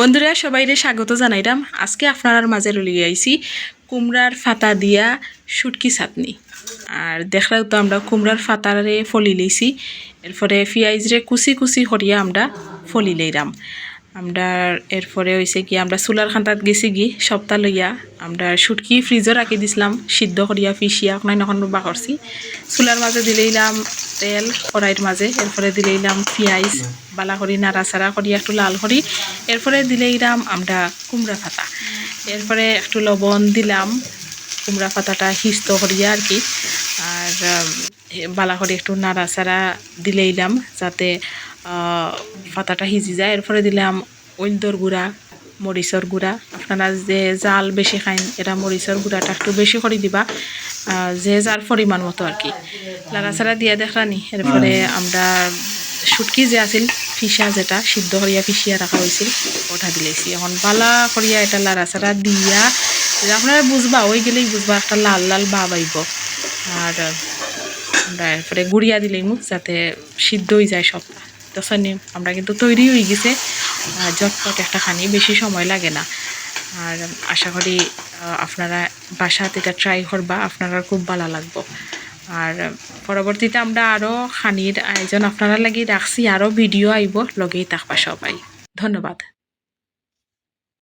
বন্ধুরা সবাইরে স্বাগত জানাইলাম। আজকে আপনার মাঝে লিয়ে আইছি কুমড়ার ফাতা দিয়া শুটকি চাটনি। আর দেখলাও তো আমরা কুমড়ার ফাতারে ফলি লইছি, এরপরে পেঁয়াজরে কুচি কুচি করিয়া আমরা ফলি লইলাম। আমরা এরপরে হয়েছে কি আমরা চুলার খান্তাত গেছি গি সপ্তাহ লইয়া আমরা শুটকি ফ্রিজও রাখি দিছিলাম সিদ্ধ করিয়া পিসিয়া এখন বা করছি। চুলার মাঝে দিলেইলাম তেল কড়াইয়ের মাঝে, এরপরে দিলেইলাম পেঁয়াজ বালা করি নাড়াচাড়া করি একটু লাল করি, এরপরে দিলেইলাম আমরা কুমড়া ফাতা, এরপরে একটু লবণ দিলাম কুমড়া ফাতাটা হিস্ত করিয়া আর কি। আর বালা করে একটু নাড়াচাড়া দিলেইলাম যাতে পাতাটা সিজি যায়। এরপরে দিলাম হলদর গুঁড়া, মরিচর গুঁড়া। আপনারা যে জাল বেশি খাইন এরা মরিচর গুঁড়াটা একটু বেশি করে দিবা, যে যার পরিমাণ মতো আর কি। নাড়াচাড়া দিয়ে দেখলানি, এরপরে আমরা শুটকি যে আছিল ফিসা যেটা সিদ্ধ করিয়া পিসিয়া রাখা হয়েছিল ওটা দিলেছি। এখন বালা করিয়া এটা নাড়াচাড়া দিয়া আপনারা বুঝবা ওই গেলেই বুঝবা একটা লাল লাল ভাব আইব। আর আমরা এরপরে গুড়িয়া দিলেই মুখ যাতে সিদ্ধ হয়ে যায় সবটা। তো আমরা কিন্তু তৈরি হয়ে গেছে ঝটপট একটা খানি, বেশি সময় লাগে না। আর আশা করি আপনারা বাসাতে এটা ট্রাই করবা, আপনারা খুব ভালো লাগবো। আর পরবর্তীতে আমরা আরও খানির আয়োজন আপনারা লাগি রাখছি, আরও ভিডিও আইব, লগেই থাকবা সবাই। ধন্যবাদ।